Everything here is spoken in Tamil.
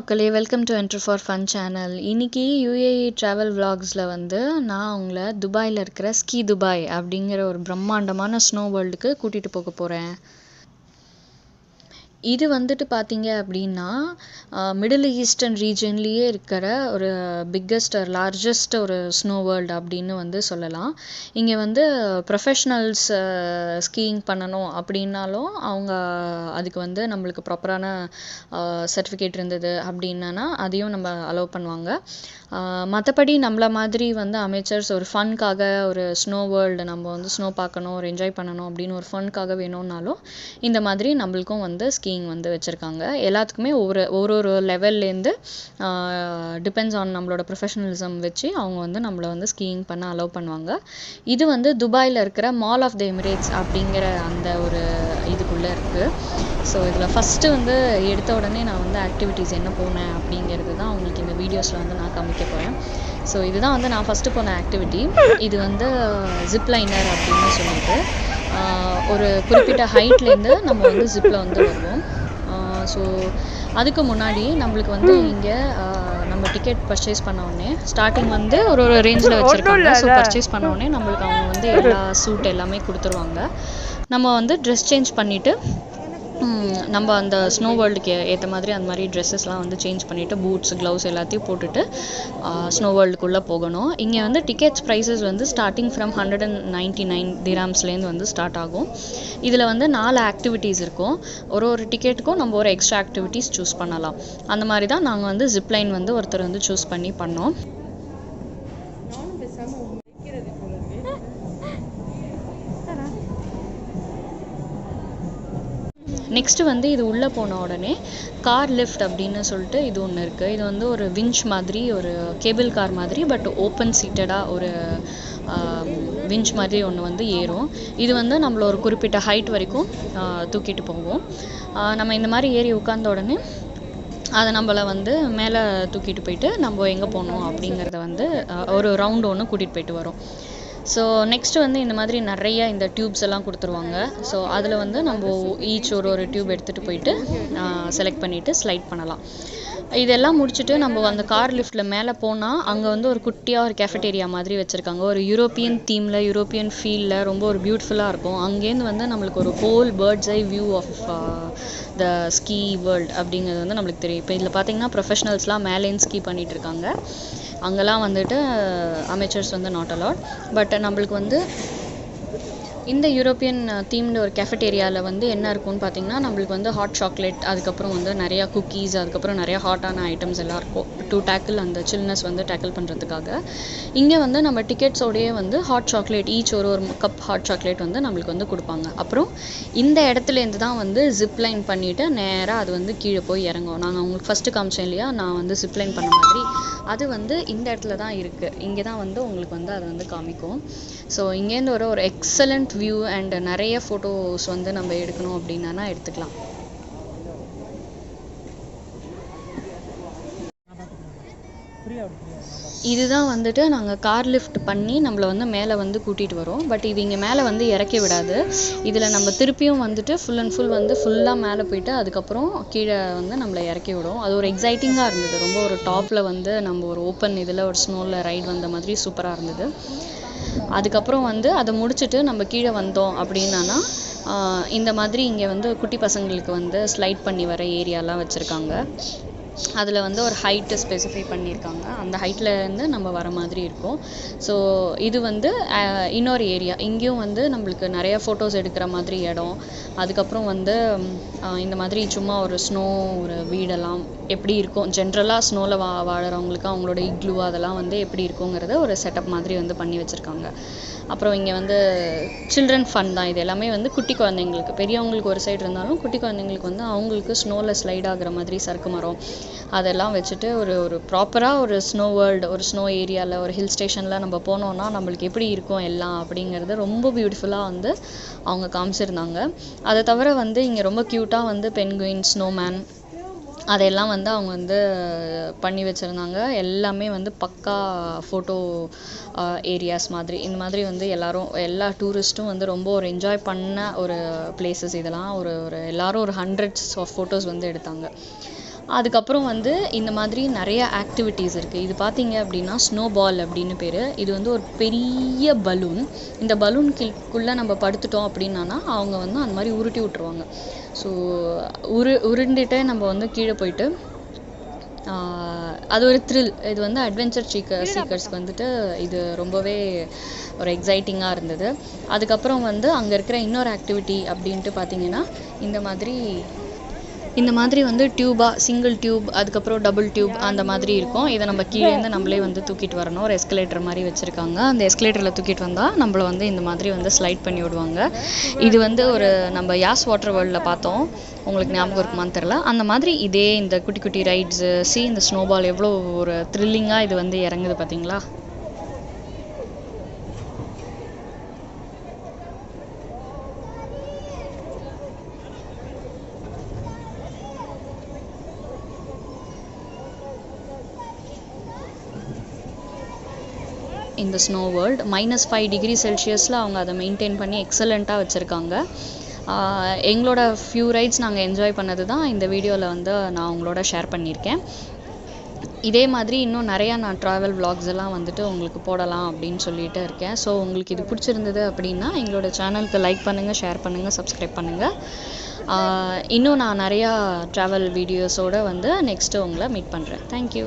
மக்களே, welcome to enter for fun channel. இன்னைக்கு UAE ட்ராவல் vlogsல வந்து நான் உங்களை துபாயில் இருக்கிற ஸ்கீ துபாய் அப்படிங்கிற ஒரு பிரம்மாண்டமான ஸ்னோ வேர்ல்டுக்கு கூட்டிகிட்டு போக போகிறேன். இது வந்துட்டு பார்த்தீங்க அப்படின்னா மிடில் ஈஸ்டர்ன் ரீஜன்லேயே இருக்கிற ஒரு பிக்கஸ்ட் லார்ஜஸ்ட் ஒரு ஸ்னோ வேர்ல்டு அப்படின்னு வந்து சொல்லலாம். இங்கே வந்து ப்ரொஃபஷ்னல்ஸ் ஸ்கீயிங் பண்ணணும் அப்படின்னாலும் அவங்க அதுக்கு வந்து நம்மளுக்கு ப்ராப்பரான சர்டிஃபிகேட் இருந்தது அப்படின்னா அதையும் நம்ம அலோவ் பண்ணுவாங்க. மற்றபடி நம்மள மாதிரி வந்து அமைச்சர்ஸ் ஒரு ஃபன்காக ஒரு ஸ்னோ வேர்ல்டு நம்ம வந்து ஸ்னோ பார்க்கணும், ஒரு என்ஜாய் பண்ணணும் அப்படின்னு ஒரு ஃபன்காக வேணும்னாலும் இந்த மாதிரி நம்மளுக்கும் வந்து ஸ்கீயிங் வந்து வச்சுருக்காங்க. எல்லாத்துக்குமே ஒரு லெவல்லேருந்து டிபெண்ட்ஸ் ஆன் நம்மளோட ப்ரொஃபஷனலிசம் வச்சு அவங்க வந்து நம்மளை வந்து ஸ்கீயிங் பண்ண அலோவ் பண்ணுவாங்க. இது வந்து துபாயில் இருக்கிற மால் ஆஃப் த எமிரேட்ஸ் அப்படிங்கிற அந்த ஒரு இதுக்குள்ளே இருக்குது. ஸோ இதில் ஃபஸ்ட்டு வந்து எடுத்த உடனே நான் வந்து ஆக்டிவிட்டீஸ் என்ன போனேன் அப்படிங்கிறது தான் உங்களுக்கு இந்த வீடியோஸில் வந்து நான் காமிக்க போகிறேன். ஸோ இதுதான் வந்து நான் ஃபஸ்ட்டு போன ஆக்டிவிட்டி. இது வந்து ஜிப் லைனர் அப்படின்னு சொல்லிட்டு ஒரு குறிப்பிட்ட ஹைட்லேருந்து நம்ம வந்து ஜிப்பில் வந்து வருவோம். ஸோ அதுக்கு முன்னாடி நம்மளுக்கு வந்து இங்கே நம்ம டிக்கெட் பர்ச்சேஸ் பண்ண உடனே ஸ்டார்டிங் வந்து ஒரு ரேஞ்சில் வச்சுருக்காங்க. ஸோ பர்ச்சேஸ் பண்ண உடனே நம்மளுக்கு அவங்க வந்து எல்லா சூட் எல்லாமே கொடுத்துருவாங்க. நம்ம வந்து ட்ரெஸ் சேஞ்ச் பண்ணிவிட்டு நம்ம அந்த ஸ்னோ வேர்ல்டுக்கு ஏற்ற மாதிரி அந்த மாதிரி ட்ரெஸ்ஸஸ்லாம் வந்து சேஞ்ச் பண்ணிவிட்டு பூட்ஸ் க்ளவுஸ் எல்லாத்தையும் போட்டுட்டு ஸ்னோ வேர்ல்டுக்குள்ளே போகணும். இங்கே வந்து டிக்கெட்ஸ் ப்ரைஸஸ் வந்து ஸ்டார்டிங் ஃப்ரம் 199 திராம்ஸ்லேருந்து வந்து ஸ்டார்ட் ஆகும். இதில் வந்து 4 ஆக்டிவிட்டீஸ் இருக்கும். ஒரு டிக்கெட்டுக்கும் நம்ம ஒரு எக்ஸ்ட்ரா ஆக்டிவிட்டீஸ் சூஸ் பண்ணலாம். அந்த மாதிரி தான் நாங்கள் வந்து ஜிப்லைன் வந்து ஒருத்தர் வந்து சூஸ் பண்ணி பண்ணோம். நெக்ஸ்ட்டு வந்து இது உள்ளே போன உடனே கார் லிஃப்ட் அப்படின்னு சொல்லிட்டு இது ஒன்று இருக்குது. இது வந்து ஒரு விஞ்ச் மாதிரி, ஒரு கேபிள் கார் மாதிரி, பட் ஓப்பன் சீட்டடாக ஒரு விஞ்ச் மாதிரி ஒன்று வந்து ஏறும். இது வந்து நம்மள ஒரு குறிப்பிட்ட ஹைட் வரைக்கும் தூக்கிட்டு போகும். நம்ம இந்த மாதிரி ஏறி உட்கார்ந்த உடனே அதை நம்மளை வந்து மேலே தூக்கிட்டு போயிட்டு நம்ம எங்கே போகணும் அப்படிங்கிறத வந்து ஒரு ரவுண்டு ஒன்று கூட்டிகிட்டு போயிட்டு வரும். ஸோ நெக்ஸ்ட்டு வந்து இந்த மாதிரி நிறைய இந்த டியூப்ஸ் எல்லாம் கொடுத்துருவாங்க. ஸோ அதில் வந்து நம்ம ஈச் ஒரு டியூப் எடுத்துகிட்டு போயிட்டு செலக்ட் பண்ணிவிட்டு ஸ்லைட் பண்ணலாம். இதெல்லாம் முடிச்சுட்டு நம்ம அந்த கார் லிஃப்ட்டில் மேலே போனால் அங்கே வந்து ஒரு குட்டியாக ஒரு கேஃபட்டேரியா மாதிரி வச்சுருக்காங்க. ஒரு யூரோப்பியன் தீமில், யூரோப்பியன் ஃபீலில் ரொம்ப ஒரு பியூட்டிஃபுல்லாக இருக்கும். அங்கேருந்து வந்து நம்மளுக்கு ஒரு whole bird's eye view of the ski world அப்படிங்கிறது வந்து நம்மளுக்கு தெரியும். இப்போ இதில் பார்த்தீங்கன்னா ப்ரொஃபஷ்னல்ஸ்லாம் மேலேருந்து ஸ்கீ பண்ணிகிட்டு இருக்காங்க. அங்கெல்லாம் வந்துட்டு அமைச்சர்ஸ் வந்து நாட் அலவுட். பட் நம்மளுக்கு வந்து இந்த யூரோப்பியன் தீம்டு ஒரு கேஃபட்டேரியாவில் வந்து என்ன இருக்கும்னு பார்த்தீங்கன்னா நம்மளுக்கு வந்து ஹாட் சாக்லேட், அதுக்கப்புறம் வந்து நிறையா குக்கீஸ், அதுக்கப்புறம் நிறையா ஹாட்டான ஐட்டம்ஸ் எல்லாம் இருக்கும் டு டேக்கிள் அந்த சில்னஸ் வந்து டேக்கிள் பண்ணுறதுக்காக. இங்கே வந்து நம்ம டிக்கெட்ஸோடையே வந்து ஹாட் சாக்லேட் ஈச் ஒரு கப் ஹாட் சாக்லேட் வந்து நம்மளுக்கு வந்து கொடுப்பாங்க. அப்புறம் இந்த இடத்துலேருந்து தான் வந்து ஜிப்லைன் பண்ணிவிட்டு நேராக அது வந்து கீழே போய் இறங்கும். நாங்கள் உங்களுக்கு ஃபஸ்ட்டு காமிச்சேன் இல்லையா, நான் வந்து ஜிப்லைன் பண்ண மாதிரி, அது வந்து இந்த இடத்துல தான் இருக்குது. இங்கே தான் வந்து உங்களுக்கு வந்து அது வந்து காமிக்கும். ஸோ இங்கேருந்து ஒரு எக்ஸலண்ட் வியூ அண்ட் நிறைய ஃபோட்டோஸ் வந்து நம்ம எடுக்கணும் அப்படின்னா எடுத்துக்கலாம். இதுதான் வந்துட்டு நாங்கள் கார் லிஃப்ட் பண்ணி நம்மளை வந்து மேலே வந்து கூட்டிகிட்டு வரோம். பட் இது இங்கே மேலே வந்து இறக்கி விடாது. இதில் நம்ம திருப்பியும் வந்துட்டு ஃபுல் அண்ட் ஃபுல் வந்து ஃபுல்லாக மேலே போயிட்டு அதுக்கப்புறம் கீழே வந்து நம்மளை இறக்கி விடும். அது ஒரு எக்ஸைட்டிங்காக இருந்தது. ரொம்ப ஒரு டாப்பில் வந்து நம்ம ஒரு ஓப்பன் இதில் ஒரு ஸ்னோவில் ரைட் வந்த மாதிரி சூப்பராக இருந்தது. அதுக்கப்புறம் வந்து அதை முடிச்சுட்டு நம்ம கீழே வந்தோம் அப்படின்னா இந்த மாதிரி இங்கே வந்து குட்டி பசங்களுக்கு வந்து ஸ்லைட் பண்ணி வர ஏரியாலாம் வச்சுருக்காங்க. அதில் வந்து ஒரு ஹைட்டு ஸ்பெசிஃபை பண்ணியிருக்காங்க. அந்த ஹைட்லேருந்து நம்ம வர மாதிரி இருக்கும். ஸோ இது வந்து இன்னொரு ஏரியா. இங்கேயும் வந்து நம்மளுக்கு நிறைய ஃபோட்டோஸ் எடுக்கிற மாதிரி இடம். அதுக்கப்புறம் வந்து இந்த மாதிரி சும்மா ஒரு ஸ்னோ ஒரு வீடெல்லாம் எப்படி இருக்கும், ஜென்ரலாக ஸ்னோவில் வாழறவங்களுக்கு அவங்களோட இக்லூ அதெல்லாம் வந்து எப்படி இருக்குங்கிறத ஒரு செட்டப் மாதிரி வந்து பண்ணி வச்சுருக்காங்க. அப்புறம் இங்கே வந்து சில்ட்ரன் ஃபன் தான். இது எல்லாமே வந்து குட்டி குழந்தைங்களுக்கு, பெரியவங்களுக்கு ஒரு சைடு இருந்தாலும் குட்டி குழந்தைங்களுக்கு வந்து அவங்களுக்கு ஸ்னோவில் ஸ்லைட் ஆகுற மாதிரி சறுக்கு மரம் அதெல்லாம் வச்சுட்டு ஒரு ப்ராப்பராக ஒரு ஸ்னோ வேர்ல்டு, ஒரு ஸ்னோ ஏரியாவில் ஒரு ஹில் ஸ்டேஷனில் நம்ம போனோன்னா நம்மளுக்கு எப்படி இருக்கும் எல்லாம் அப்படிங்கிறது ரொம்ப பியூட்டிஃபுல்லாக வந்து அவங்க காமிச்சிருந்தாங்க. அதை தவிர வந்து இங்கே ரொம்ப க்யூட்டாக வந்து பென்குயின், ஸ்னோமேன் அதையெல்லாம் வந்து அவங்க வந்து பண்ணி வச்சுருந்தாங்க. எல்லாமே வந்து பக்கா ஃபோட்டோ ஏரியாஸ் மாதிரி. இந்த மாதிரி வந்து எல்லா டூரிஸ்ட்டும் வந்து ரொம்ப ஒரு என்ஜாய் பண்ண ஒரு பிளேசஸ் இதெல்லாம். ஒரு எல்லாரும் ஒரு ஹண்ட்ரட்ஸ் ஆஃப் ஃபோட்டோஸ் வந்து எடுத்தாங்க. அதுக்கப்புறம் வந்து இந்த மாதிரி நிறைய ஆக்டிவிட்டீஸ் இருக்குது. இது பார்த்தீங்க அப்படின்னா ஸ்னோபால் அப்படின்னு பேர். இது வந்து ஒரு பெரிய பலூன். இந்த பலூன்குள்ளே நம்ம படுத்துட்டோம் அப்படின்னா அவங்க வந்து அந்த மாதிரி உருட்டி விட்டுருவாங்க. ஸோ உருண்டுட்டே நம்ம வந்து கீழே போயிட்டு அது ஒரு த்ரில். இது வந்து அட்வென்ச்சர் சீக்கர்ஸ்க்கு வந்துட்டு இது ரொம்பவே ஒரு எக்ஸைட்டிங்காக இருந்தது. அதுக்கப்புறம் வந்து அங்கே இருக்கிற இன்னொரு ஆக்டிவிட்டி அப்படின்ட்டு பார்த்தீங்கன்னா இந்த மாதிரி வந்து சிங்கிள் டியூப், அதுக்கப்புறம் டபுள் டியூப் அந்த மாதிரி இருக்கும். இதை நம்ம கீழேருந்து நம்மளே வந்து தூக்கிட்டு வரணும். ஒரு எஸ்கலேட்டர் மாதிரி வச்சுருக்காங்க. அந்த எஸ்கலேட்டரில் தூக்கிட்டு வந்தால் நம்மளை வந்து இந்த மாதிரி வந்து ஸ்லைட் பண்ணி விடுவாங்க. இது வந்து ஒரு நம்ம யாஸ் வாட்டர் வேர்ல்டில் பார்த்தோம், உங்களுக்கு ஞாபகம் இருக்குமான்னு தெரில. அந்த மாதிரி இதே இந்த குட்டி குட்டி ரைட்ஸு, இந்த ஸ்னோபால் எவ்வளோ ஒரு த்ரில்லிங்காக இது வந்து இறங்குது பார்த்தீங்களா. இந்த ஸ்னோ வேர்ல்டு -5 டிகிரி செல்சியஸில் அவங்க அதை மெயின்டைன் பண்ணி எக்ஸலண்ட்டாக வச்சுருக்காங்க. எங்களோட ஃபியூ ரைட்ஸ் நாங்கள் என்ஜாய் பண்ணது தான் இந்த வீடியோவில் வந்து நான் உங்களோட ஷேர் பண்ணியிருக்கேன். இதே மாதிரி இன்னும் நிறையா நான் ட்ராவல் விளாக்ஸ் எல்லாம் வந்துட்டு உங்களுக்கு போடலாம் அப்படின்னு சொல்லிட்டு இருக்கேன். ஸோ உங்களுக்கு இது பிடிச்சிருந்தது அப்படின்னா எங்களோட சேனலுக்கு லைக் பண்ணுங்கள், ஷேர் பண்ணுங்கள், சப்ஸ்கிரைப் பண்ணுங்கள். இன்னும் நான் நிறையா ட்ராவல் வீடியோஸோடு வந்து நெக்ஸ்ட்டு உங்களை மீட் பண்ணுறேன். தேங்க்யூ.